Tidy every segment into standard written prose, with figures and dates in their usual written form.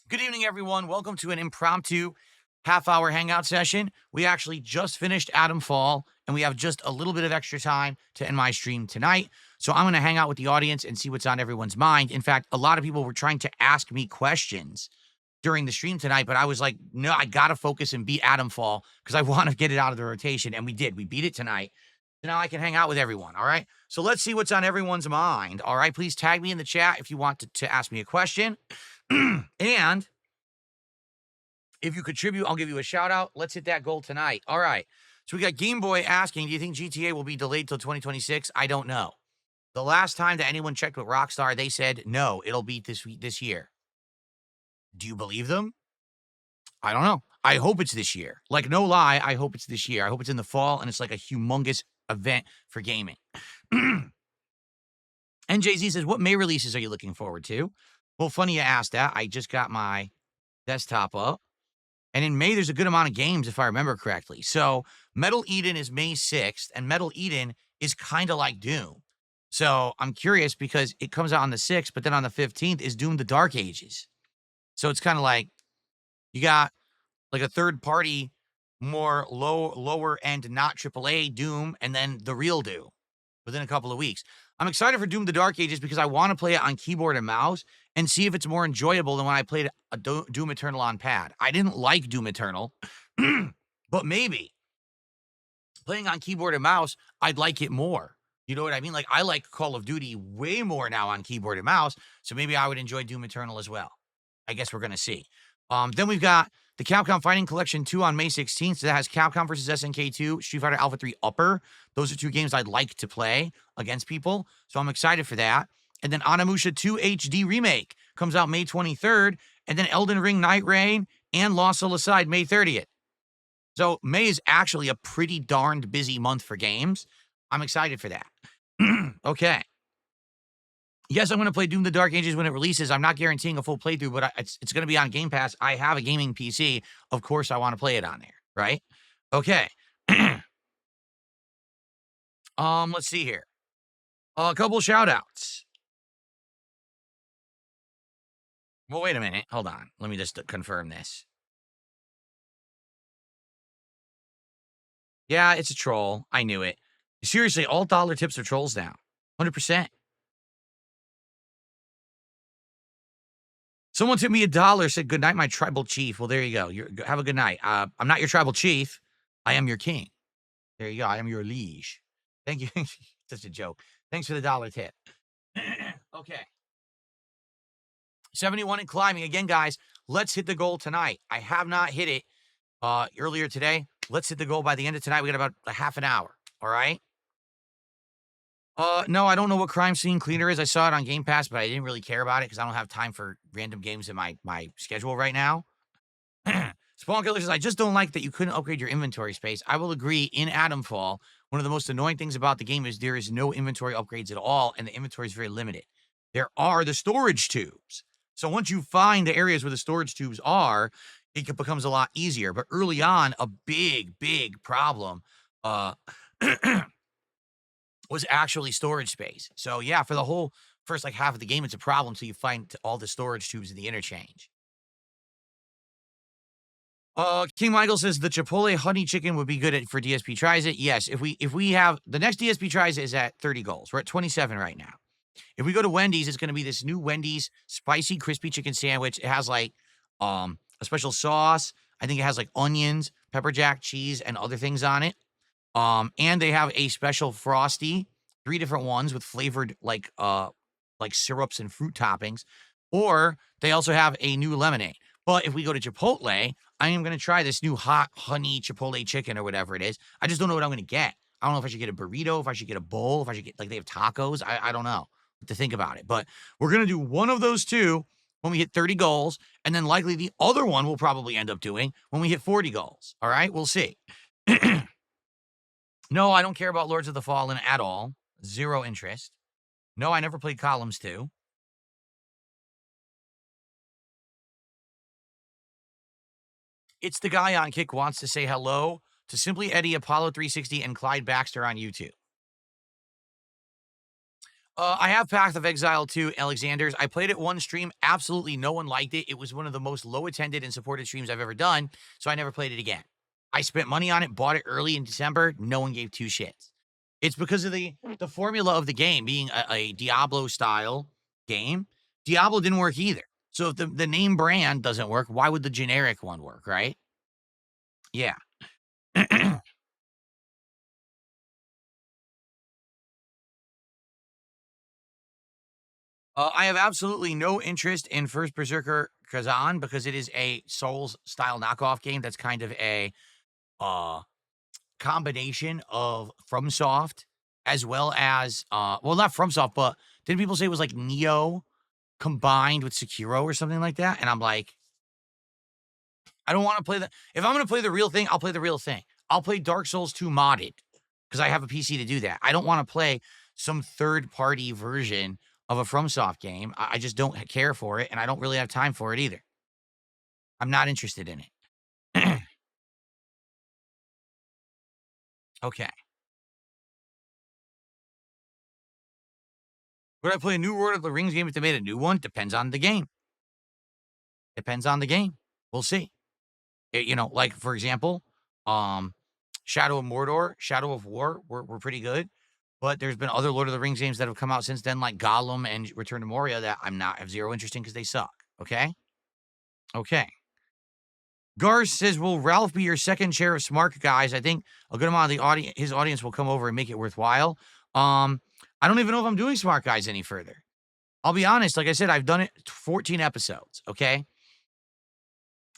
Good evening, everyone. Welcome to an impromptu half-hour hangout session. We actually just finished Adam Fall, and we have just a little bit of extra time to end my stream tonight. So I'm going to hang out with the audience and see what's on everyone's mind. In fact, a lot of people were trying to ask me questions during the stream tonight, but I was like, no, I got to focus and beat Adam Fall because I want to get it out of the rotation. And we did. We beat it tonight. So now I can hang out with everyone. All right. So let's see what's on everyone's mind. All right. Please tag me in the chat if you want to ask me a question. And if you contribute, I'll give you a shout out. Let's hit that goal tonight. All right. So we got Game Boy asking, do you think GTA will be delayed till 2026? I don't know. The last time that anyone checked with Rockstar, they said, no, it'll be this year. Do you believe them? I don't know. I hope it's this year. Like, no lie, I hope it's this year. I hope it's in the fall and it's like a humongous event for gaming. And Jay-Z says, what May releases are you looking forward to? Well, funny you asked that. I just got my desktop up. And in May, there's a good amount of games, if I remember correctly. So Metal Eden is May 6th, and Metal Eden is kind of like Doom. So I'm curious because it comes out on the 6th, but then on the 15th is Doom the Dark Ages. So it's kind of like you got like a third party, more lower end, not AAA Doom, and then the real Doom within a couple of weeks. I'm excited for Doom the Dark Ages because I want to play it on keyboard and mouse and see if it's more enjoyable than when I played a Doom Eternal on pad. I didn't like Doom Eternal, but maybe playing on keyboard and mouse, I'd like it more. You know what I mean? Like, I like Call of Duty way more now on keyboard and mouse, so maybe I would enjoy Doom Eternal as well. I guess we're going to see. Then we've got the Capcom Fighting Collection 2 on May 16th. So that has Capcom versus SNK 2, Street Fighter Alpha 3 Upper. Those are two games I'd like to play against people. So I'm excited for that. And then Onimusha 2 HD Remake comes out May 23rd. And then Elden Ring Night Rain and Lost Soul Aside May 30th. So May is actually a pretty darned busy month for games. I'm excited for that. Okay. Yes, I'm going to play Doom the Dark Ages when it releases. I'm not guaranteeing a full playthrough, but it's going to be on Game Pass. I have a gaming PC. Of course, I want to play it on there, right? Okay. Let's see here. A couple shout outs. Well, wait a minute. Hold on. Let me just confirm this. Yeah, it's a troll. I knew it. Seriously, all dollar tips are trolls now. 100%. Someone tipped me $1, said, good night, my tribal chief. Well, there you go. Have a good night. I'm not your tribal chief. I am your king. There you go. I am your liege. Thank you. Such a joke. Thanks for the dollar tip. Okay. 71 and climbing. Again, guys, let's hit the goal tonight. I have not hit it earlier today. Let's hit the goal by the end of tonight. We got about a half an hour. All right. No, I don't know what Crime Scene Cleaner is. I saw it on Game Pass, but I didn't really care about it because I don't have time for random games in my schedule right now. Spawn Killer says, I just don't like that you couldn't upgrade your inventory space. I will agree. In Adamfall, one of the most annoying things about the game is there is no inventory upgrades at all, and the inventory is very limited. There are the storage tubes. So once you find the areas where the storage tubes are, it becomes a lot easier. But early on, a big, big problem was actually storage space. So yeah, for the whole first like half of the game, it's a problem until you find all the storage tubes in the interchange. King Michael says the Chipotle honey chicken would be good for DSP tries it. Yes, if we have the next DSP tries it is at 30 goals. We're at 27 right now. If we go to Wendy's, it's going to be this new Wendy's spicy crispy chicken sandwich. It has like a special sauce. I think it has like onions, pepper jack, cheese, and other things on it. And they have a special Frosty, 3 different ones with flavored like syrups and fruit toppings. Or they also have a new lemonade. But if we go to Chipotle, I am going to try this new hot honey Chipotle chicken or whatever it is. I just don't know what I'm going to get. I don't know if I should get a burrito, if I should get a bowl, if I should get, like, they have tacos. I don't know what to think about it. But we're going to do one of those two when we hit 30 goals. And then likely the other one we'll probably end up doing when we hit 40 goals. All right, we'll see. No, I don't care about Lords of the Fallen at all. Zero interest. No, I never played Columns 2. It's the guy on Kick wants to say hello to Simply Eddie, Apollo 360, and Clyde Baxter on YouTube. I have Path of Exile 2, Alexander's. I played it one stream. Absolutely no one liked it. It was one of the most low attended and supported streams I've ever done. So I never played it again. I spent money on it, bought it early in December. No one gave two shits. It's because of the formula of the game being a Diablo style game. Diablo didn't work either. So if the name brand doesn't work, why would the generic one work, right? Yeah. I have absolutely no interest in First Berserker Kazan because it is a Souls style knockoff game that's kind of a uh combination of FromSoft as well as well, not FromSoft, but didn't people say it was like Neo combined with Sekiro or something like that? And I'm like, I don't want to play the if I'm gonna play the real thing, I'll play the real thing. I'll play Dark Souls 2 modded because I have a PC to do that. I don't want to play some third-party version of a FromSoft game. I just don't care for it, and I don't really have time for it either. I'm not interested in it. Okay. Would I play a new Lord of the Rings game if they made a new one? Depends on the game. Depends on the game. We'll see. Like for example, um, Shadow of Mordor, Shadow of War were pretty good. But there's been other Lord of the Rings games that have come out since then, like Gollum and Return to Moria, that have zero interest in because they suck. Okay? Okay. Garth says, "Will Ralph be your second chair of smart guys? I think a good amount of his audience will come over and make it worthwhile." I don't even know if I'm doing smart guys any further. I'll be honest. Like I said, I've done it 14 episodes. Okay.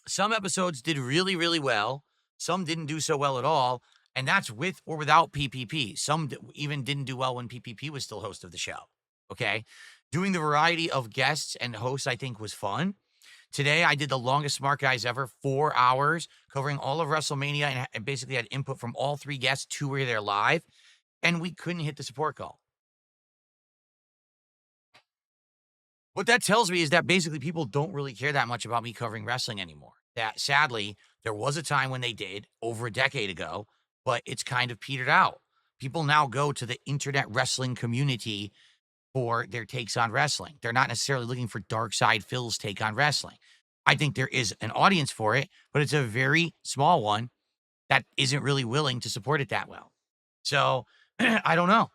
Some episodes did really, really well. Some didn't do so well at all. And that's with or without PPP. Some even didn't do well when PPP was still host of the show. Okay. Doing the variety of guests and hosts, I think, was fun. Today, I did the longest Smart Guys ever, 4 hours, covering all of WrestleMania and basically had input from all three guests. Two were there live, and we couldn't hit the support call. What that tells me is that basically people don't really care that much about me covering wrestling anymore. That sadly, there was a time when they did over a decade ago, but it's kind of petered out. People now go to the internet wrestling community for their takes on wrestling. They're not necessarily looking for Dark Side Phil's take on wrestling. I think there is an audience for it, but it's a very small one that isn't really willing to support it that well. So I don't know.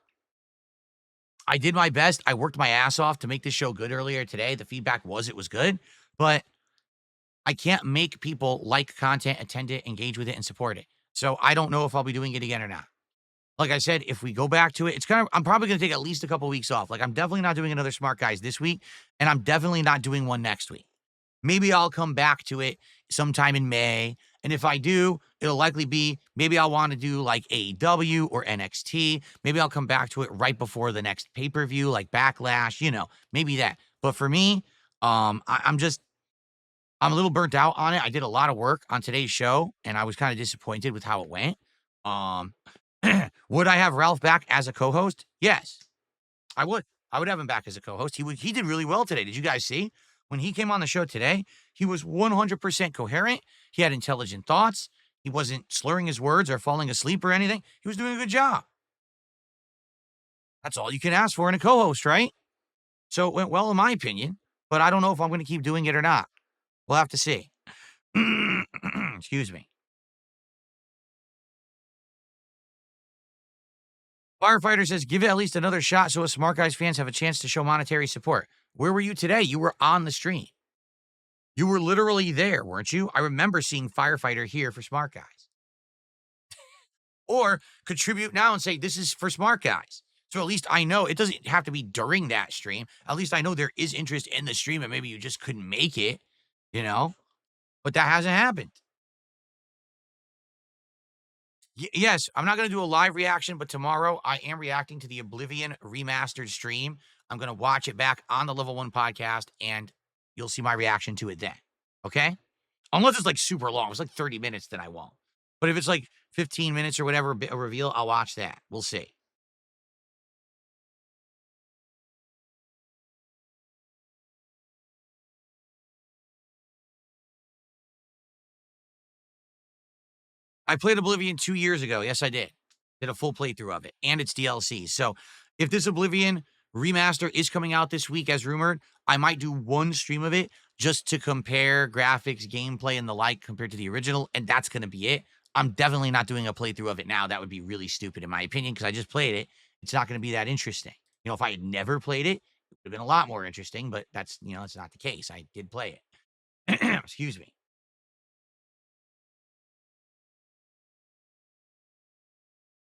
I did my best. I worked my ass off to make this show good earlier today. The feedback was it was good, but I can't make people like content, attend it, engage with it, and support it. So I don't know if I'll be doing it again or not. Like I said, if we go back to it, I'm probably going to take at least a couple weeks off. Like I'm definitely not doing another Smart Guys this week, and I'm definitely not doing one next week. Maybe I'll come back to it sometime in May. And if I do, it'll likely be maybe I'll want to do like AEW or NXT. Maybe I'll come back to it right before the next pay-per-view, like Backlash, maybe that. But for me, I'm a little burnt out on it. I did a lot of work on today's show, and I was kind of disappointed with how it went. Um, would I have Ralph back as a co-host? Yes, I would. I would have him back as a co-host. He did really well today. Did you guys see? When he came on the show today, he was 100% coherent. He had intelligent thoughts. He wasn't slurring his words or falling asleep or anything. He was doing a good job. That's all you can ask for in a co-host, right? So it went well in my opinion, but I don't know if I'm going to keep doing it or not. We'll have to see. Excuse me. Firefighter says, give it at least another shot so us Smart Guys fans have a chance to show monetary support. Where were you today? You were on the stream. You were literally there, weren't you? I remember seeing Firefighter here for Smart Guys. Or contribute now and say, this is for Smart Guys. So at least I know it doesn't have to be during that stream. At least I know there is interest in the stream and maybe you just couldn't make it, but that hasn't happened. Yes, I'm not going to do a live reaction, but tomorrow I am reacting to the Oblivion remastered stream. I'm going to watch it back on the Level 1 podcast, and you'll see my reaction to it then. Okay? Unless it's like super long. If it's like 30 minutes, then I won't. But if it's like 15 minutes or whatever, a reveal, I'll watch that. We'll see. I played Oblivion 2 years ago. Yes, I did. Did a full playthrough of it, and it's DLC. So if this Oblivion Remaster is coming out this week as rumored. I might do one stream of it just to compare graphics, gameplay, and the like compared to the original, and that's going to be it. I'm definitely not doing a playthrough of it now. That would be really stupid in my opinion because I just played it. It's not going to be that interesting. If I had never played it, it would have been a lot more interesting, but that's, it's not the case. I did play it. Excuse me.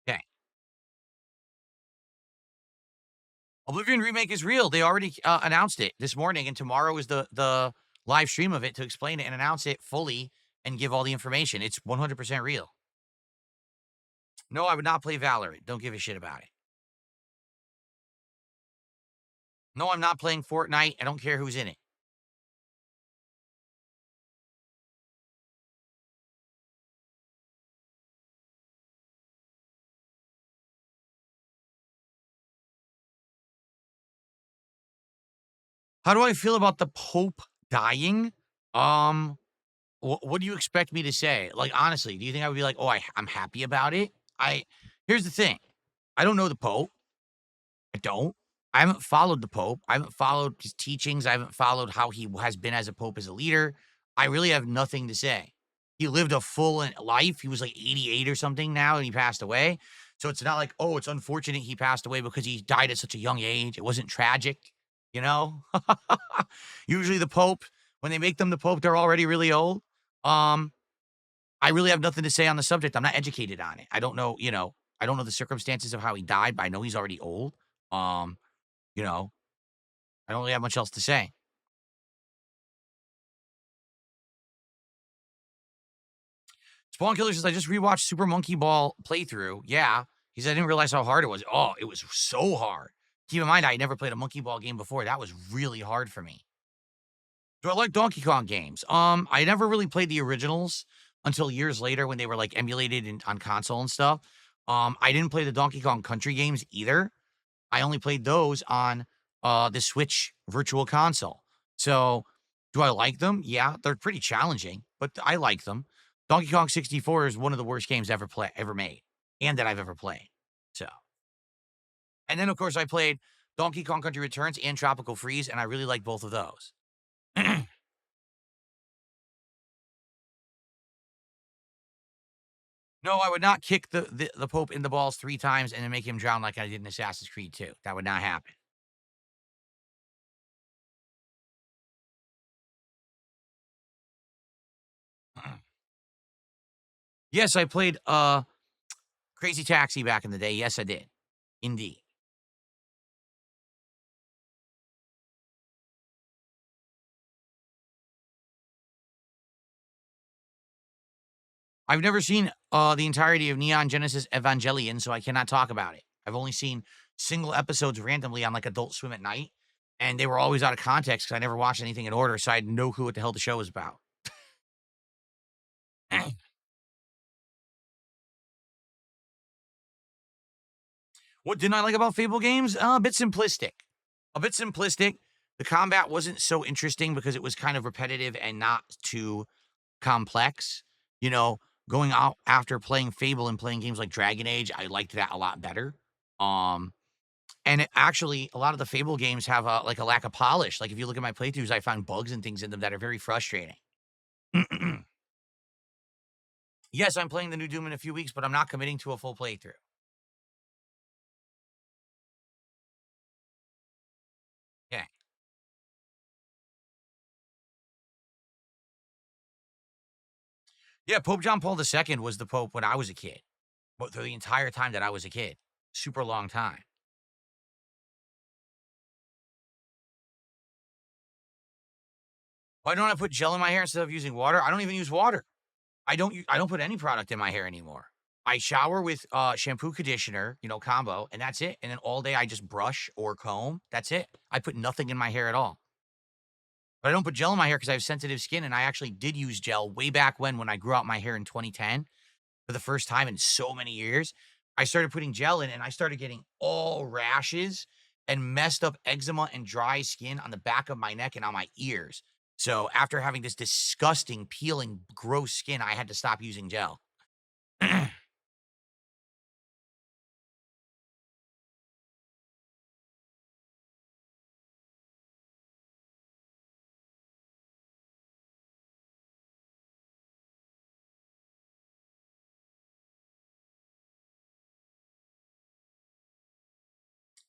Okay. Oblivion Remake is real. They already announced it this morning, and tomorrow is the live stream of it to explain it and announce it fully and give all the information. It's 100% real. No, I would not play Valorant. Don't give a shit about it. No, I'm not playing Fortnite. I don't care who's in it. How do I feel about the Pope dying? Um, what do you expect me to say? Like, honestly, do you think I would be like, oh, I'm happy about it? Here's the thing. I don't know the Pope. I don't. I haven't followed the Pope. I haven't followed his teachings. I haven't followed how he has been as a Pope as a leader. I really have nothing to say. He lived a full life. He was like 88 or something now, and he passed away. So it's not like, oh, it's unfortunate he passed away because he died at such a young age. It wasn't tragic, you know? Usually the Pope, when they make them the Pope, they're already really old. I really have nothing to say on the subject. I'm not educated on it. I don't know, I don't know the circumstances of how he died, but I know he's already old. Um, you know, I don't really have much else to say. Spawn Killer says, I just rewatched Super Monkey Ball playthrough. Yeah. He said, I didn't realize how hard it was. Oh, it was so hard. Keep in mind, I never played a Monkey Ball game before. That was really hard for me. Do I like Donkey Kong games? I never really played the originals until years later when they were like emulated on console and stuff. I didn't play the Donkey Kong Country games either. I only played those on the Switch Virtual Console. So, do I like them? Yeah, they're pretty challenging, but I like them. Donkey Kong 64 is one of the worst games ever made, and that I've ever played. So, and then of course I played Donkey Kong Country Returns and Tropical Freeze, and I really like both of those. No, I would not kick the Pope in the balls 3 times and then make him drown like I did in Assassin's Creed 2. That would not happen. Yes, I played Crazy Taxi back in the day. Yes, I did. Indeed. I've never seen the entirety of Neon Genesis Evangelion, so I cannot talk about it. I've only seen single episodes randomly on like Adult Swim at night, and they were always out of context because I never watched anything in order, so I had no clue what the hell the show was about. What didn't I like about Fable games? A bit simplistic. A bit simplistic. The combat wasn't so interesting because it was kind of repetitive and not too complex. You know, going out after playing Fable and playing games like Dragon Age, I liked that a lot better. Um, and it actually, a lot of the Fable games have like a lack of polish. Like if you look at my playthroughs, I found bugs and things in them that are very frustrating. Yes, I'm playing the new Doom in a few weeks, but I'm not committing to a full playthrough. Yeah. Yeah, Pope John Paul II was the Pope when I was a kid. But through the entire time that I was a kid. Super long time. Why don't I put gel in my hair instead of using water? I don't even use water. I don't put any product in my hair anymore. I shower with shampoo conditioner, combo, and that's it. And then all day I just brush or comb. That's it. I put nothing in my hair at all. But I don't put gel in my hair because I have sensitive skin, and I actually did use gel way back when I grew out my hair in 2010 for the first time in so many years. I started putting gel in, and I started getting all rashes and messed up eczema and dry skin on the back of my neck and on my ears. So after having this disgusting, peeling, gross skin, I had to stop using gel.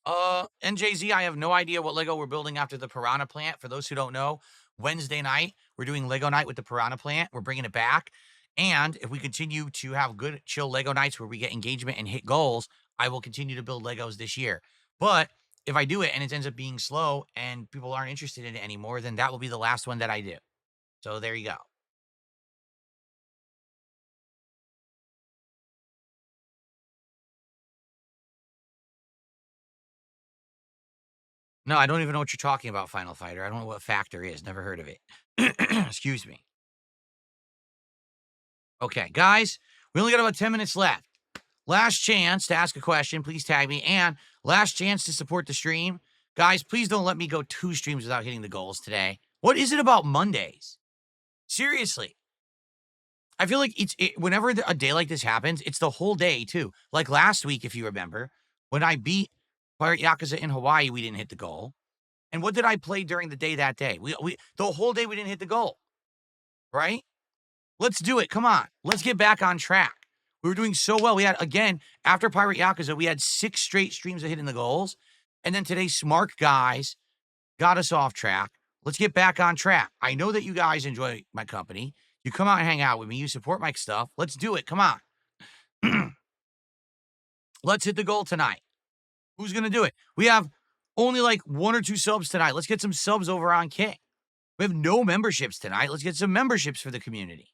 NJZ, I have no idea what Lego we're building after the Piranha Plant. For those who don't know, Wednesday night, we're doing Lego night with the Piranha Plant. We're bringing it back. And if we continue to have good, chill Lego nights where we get engagement and hit goals, I will continue to build Legos this year. But if I do it and it ends up being slow and people aren't interested in it anymore, then that will be the last one that I do. So there you go. No, I don't even know what you're talking about, Final Fighter. I don't know what Factor is. Never heard of it. Excuse me. Okay, guys, we only got about 10 minutes left. Last chance to ask a question. Please tag me. And last chance to support the stream. Guys, please don't let me go 2 streams without hitting the goals today. What is it about Mondays? Seriously. I feel like whenever a day like this happens, it's the whole day too. Like last week, if you remember, when I beat Pirate Yakuza in Hawaii, we didn't hit the goal. And what did I play during the day that day? We the whole day we didn't hit the goal, right? Let's do it. Come on. Let's get back on track. We were doing so well. We had, again, after Pirate Yakuza, we had 6 straight streams of hitting the goals. And then today, Smart Guys got us off track. Let's get back on track. I know that you guys enjoy my company. You come out and hang out with me. You support my stuff. Let's do it. Come on. Let's hit the goal tonight. Who's going to do it? We have only like 1 or 2 subs tonight. Let's get some subs over on Kick. We have no memberships tonight. Let's get some memberships for the community.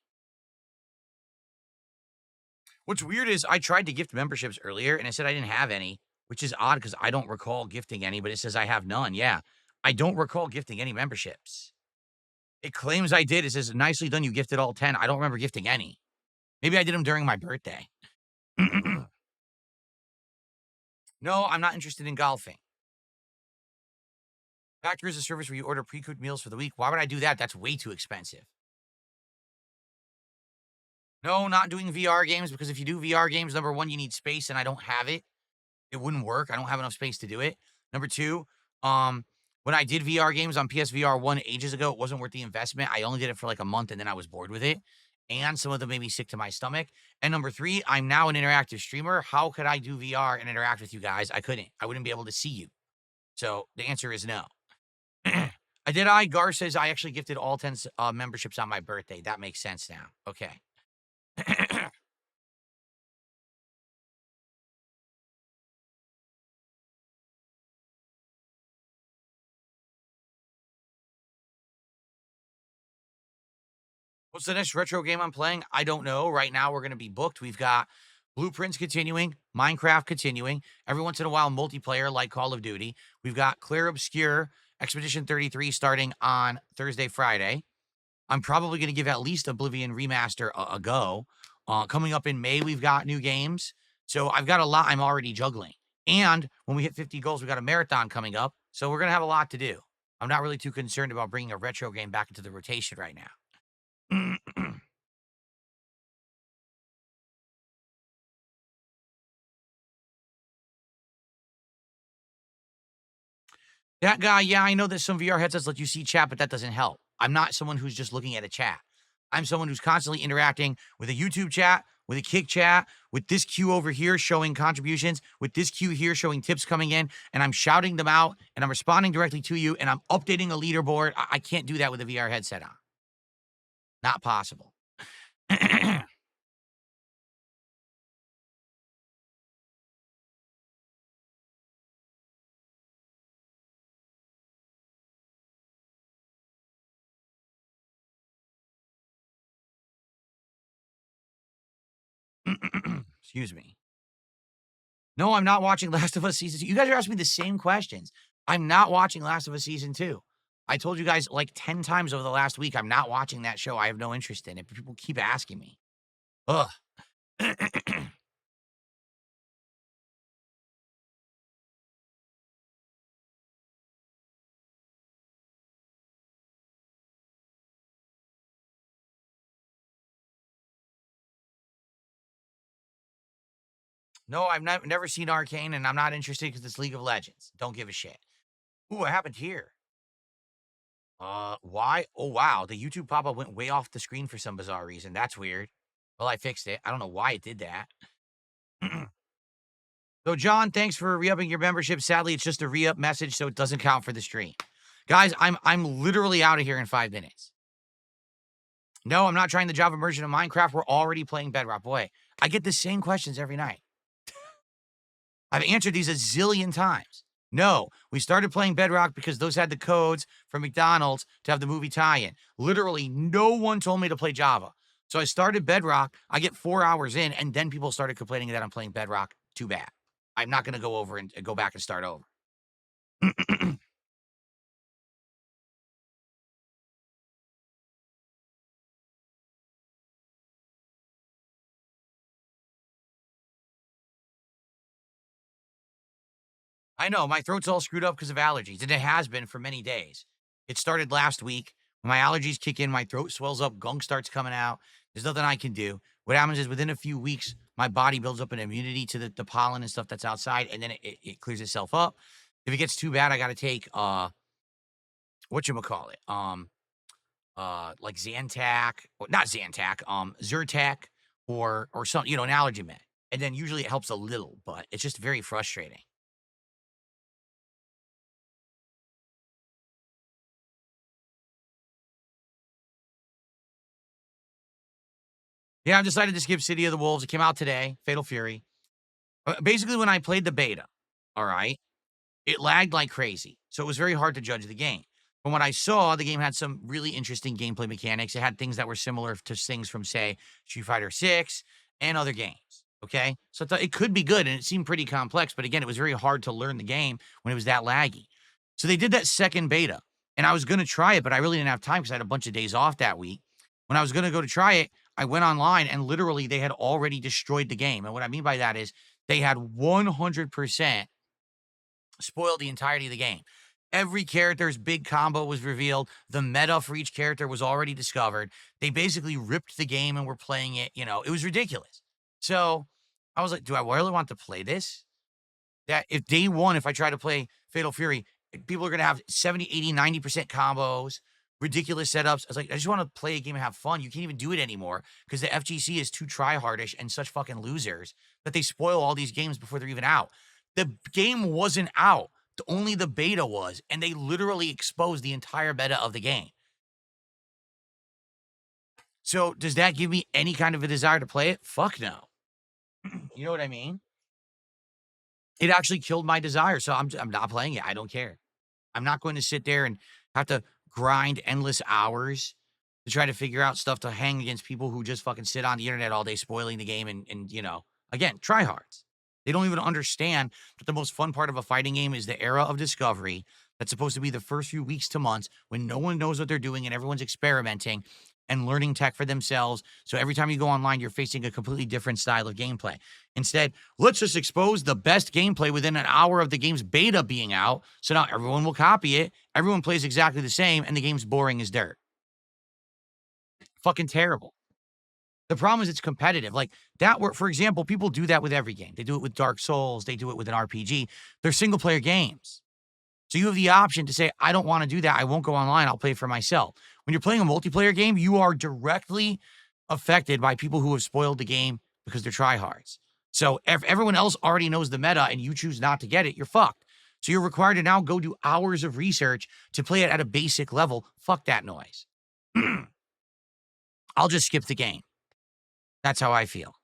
What's weird is I tried to gift memberships earlier and it said I didn't have any, which is odd because I don't recall gifting any, but it says I have none. Yeah, I don't recall gifting any memberships. It claims I did. It says, nicely done. You gifted all 10. I don't remember gifting any. Maybe I did them during my birthday. No, I'm not interested in golfing. Factor is a service where you order pre-cooked meals for the week. Why would I do that? That's way too expensive. No, not doing VR games because if you do VR games, number 1, you need space and I don't have it. It wouldn't work. I don't have enough space to do it. Number 2, when I did VR games on PSVR 1 ages ago, it wasn't worth the investment. I only did it for like a month and then I was bored with it. And some of them made me sick to my stomach. And number 3, I'm now an interactive streamer. How could I do VR and interact with you guys? I couldn't. I wouldn't be able to see you. So the answer is no. Gar says I actually gifted all 10 memberships on my birthday. That makes sense now. Okay. What's the next retro game I'm playing? I don't know. Right now, we're going to be booked. We've got Blueprints continuing, Minecraft continuing, every once in a while, multiplayer like Call of Duty. We've got Clear Obscure Expedition 33 starting on Thursday, Friday. I'm probably going to give at least Oblivion Remaster a go. Coming up in May, we've got new games. So I've got a lot I'm already juggling. And when we hit 50 goals, we got a marathon coming up. So we're going to have a lot to do. I'm not really too concerned about bringing a retro game back into the rotation right now. That guy, yeah, I know that some VR headsets let you see chat, but that doesn't help. I'm not someone who's just looking at a chat. I'm someone who's constantly interacting with a YouTube chat, with a Kick chat, with this queue over here showing contributions, with this queue here showing tips coming in, and I'm shouting them out, and I'm responding directly to you, and I'm updating a leaderboard. I can't do that with a VR headset on. Not possible. Excuse me. No, I'm not watching Last of Us Season 2. You guys are asking me the same questions. I'm not watching Last of Us Season 2. I told you guys like 10 times over the last week, I'm not watching that show. I have no interest in it, but people keep asking me. Ugh. No, I've never seen Arcane, and I'm not interested because it's League of Legends. Don't give a shit. Ooh, what happened here? Why? Oh, wow. The YouTube pop-up went way off the screen for some bizarre reason. That's weird. Well, I fixed it. I don't know why it did that. So, John, thanks for re-upping your membership. Sadly, it's just a re-up message, so it doesn't count for the stream. Guys, I'm literally out of here in 5 minutes. No, I'm not trying the Java version of Minecraft. We're already playing Bedrock. Boy, I get the same questions every night. I've answered these a zillion times. No, we started playing Bedrock because those had the codes from McDonald's to have the movie tie-in. Literally, no one told me to play Java. So I started Bedrock. I get 4 hours in, and then people started complaining that I'm playing Bedrock. Too bad. I'm not going to go over and go back and start over. I know, my throat's all screwed up because of allergies, and it has been for many days. It started last week. When my allergies kick in, my throat swells up, gunk starts coming out. There's nothing I can do. What happens is within a few weeks, my body builds up an immunity to the pollen and stuff that's outside, and then it clears itself up. If it gets too bad, I gotta take whatchamacallit? Like Zantac, or not Zantac, Zyrtec or some, an allergy med. And then usually it helps a little, but it's just very frustrating. Yeah, I've decided to skip City of the Wolves. It came out today, Fatal Fury. Basically, when I played the beta, all right, it lagged like crazy. So it was very hard to judge the game. From what I saw, the game had some really interesting gameplay mechanics. It had things that were similar to things from, say, Street Fighter 6 and other games. Okay. So I thought it could be good and it seemed pretty complex. But again, it was very hard to learn the game when it was that laggy. So they did that second beta and I was going to try it, but I really didn't have time because I had a bunch of days off that week. When I was going to go to try it, I went online and literally they had already destroyed the game. And what I mean by that is they had 100% spoiled the entirety of the game. Every character's big combo was revealed. The meta for each character was already discovered. They basically ripped the game and were playing it. It was ridiculous. So I was like, do I really want to play this? That if day one, if I try to play Fatal Fury, people are going to have 70, 80, 90% combos, ridiculous setups. I was like, I just want to play a game and have fun. You can't even do it anymore because the FGC is too tryhardish and such fucking losers that they spoil all these games before they're even out. The game wasn't out. Only the beta was, and they literally exposed the entire beta of the game. So does that give me any kind of a desire to play it? Fuck no. You know what I mean? It actually killed my desire, so I'm not playing it. I don't care. I'm not going to sit there and have to grind endless hours to try to figure out stuff to hang against people who just fucking sit on the internet all day spoiling the game and again, tryhards. They don't even understand that the most fun part of a fighting game is the era of discovery. That's supposed to be the first few weeks to months when no one knows what they're doing and everyone's experimenting and learning tech for themselves. So every time you go online, you're facing a completely different style of gameplay. Instead, let's just expose the best gameplay within an hour of the game's beta being out. So now everyone will copy it. Everyone plays exactly the same, and the game's boring as dirt. Fucking terrible. The problem is it's competitive. Like that work, for example, people do that with every game. They do it with Dark Souls, they do it with an RPG. They're single player games. So you have the option to say, I don't want to do that. I won't go online. I'll play for myself. When you're playing a multiplayer game, you are directly affected by people who have spoiled the game because they're tryhards. So if everyone else already knows the meta and you choose not to get it, you're fucked. So you're required to now go do hours of research to play it at a basic level. Fuck that noise. I'll just skip the game. That's how I feel.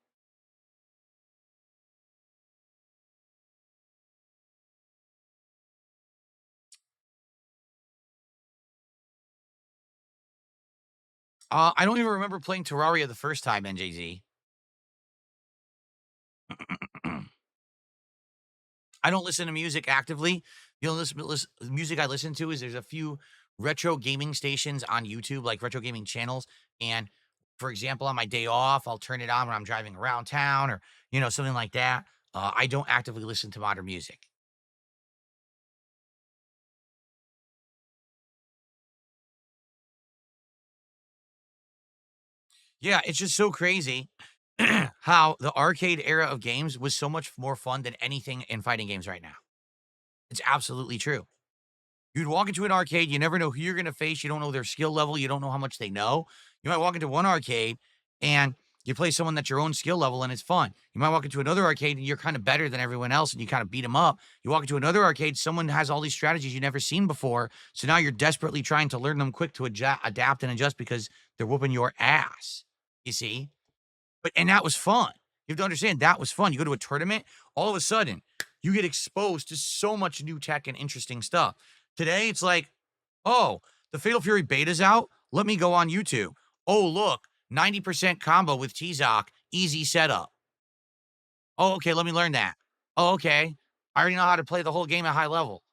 I don't even remember playing Terraria the first time, NJZ. I don't listen to music actively. The only music I listen to is there's a few retro gaming stations on YouTube, like retro gaming channels. And for example, on my day off, I'll turn it on when I'm driving around town or, something like that. I don't actively listen to modern music. Yeah, it's just so crazy how the arcade era of games was so much more fun than anything in fighting games right now. It's absolutely true. You'd walk into an arcade, you never know who you're gonna face, you don't know their skill level, you don't know how much they know. You might walk into one arcade, and You play someone that's your own skill level and it's fun. You might walk into another arcade and you're kind of better than everyone else and you kind of beat them up. You walk into another arcade, someone has all these strategies you've never seen before. So now you're desperately trying to learn them quick to adapt and adjust because they're whooping your ass. You see? And that was fun. You have to understand that was fun. You go to a tournament, all of a sudden, you get exposed to so much new tech and interesting stuff. Today, it's like, oh, the Fatal Fury beta's out. Let me go on YouTube. Oh, look, 90% combo with T-Zoc, easy setup. Oh, okay, let me learn that. Oh, okay. I already know how to play the whole game at high level.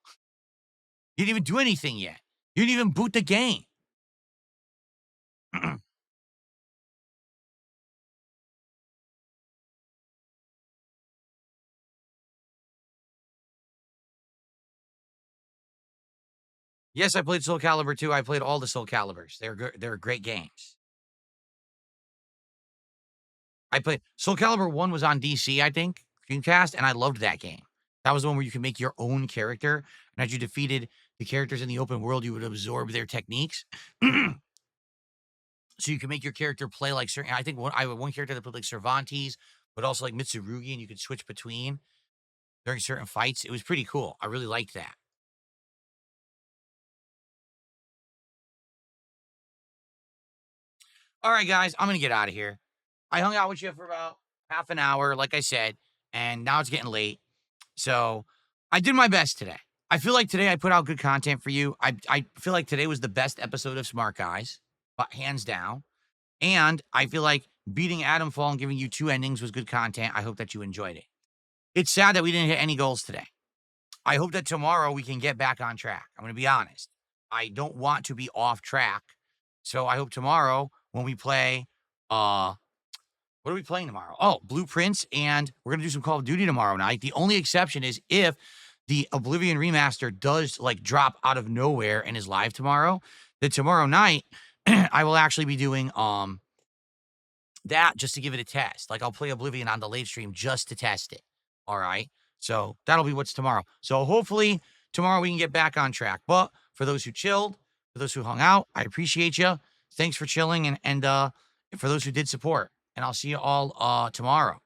You didn't even do anything yet. You didn't even boot the game. Yes, I played Soul Calibur 2. I played all the Soul Caliburs. They're great games. I played Soul Calibur 1 was on DC, I think, Dreamcast, and I loved that game. That was the one where you can make your own character, and as you defeated the characters in the open world, you would absorb their techniques. So you can make your character play like certain. I think I had one character that played like Cervantes, but also like Mitsurugi, and you could switch between during certain fights. It was pretty cool. I really liked that. All right, guys, I'm gonna get out of here. I hung out with you for about half an hour, like I said, and now it's getting late. So I did my best today. I feel like today I put out good content for you. I feel like today was the best episode of Smart Guys, but hands down. And I feel like beating Adam Fall and giving you 2 endings was good content. I hope that you enjoyed it. It's sad that we didn't hit any goals today. I hope that tomorrow we can get back on track. I'm going to be honest. I don't want to be off track. So I hope tomorrow when we play, what are we playing tomorrow? Oh, Blueprints, and we're going to do some Call of Duty tomorrow night. The only exception is if the Oblivion remaster does like drop out of nowhere and is live tomorrow, then tomorrow night I will actually be doing that just to give it a test. Like I'll play Oblivion on the late stream just to test it. All right. So that'll be what's tomorrow. So hopefully tomorrow we can get back on track. But for those who chilled, for those who hung out, I appreciate you. Thanks for chilling and for those who did support. And I'll see you all tomorrow.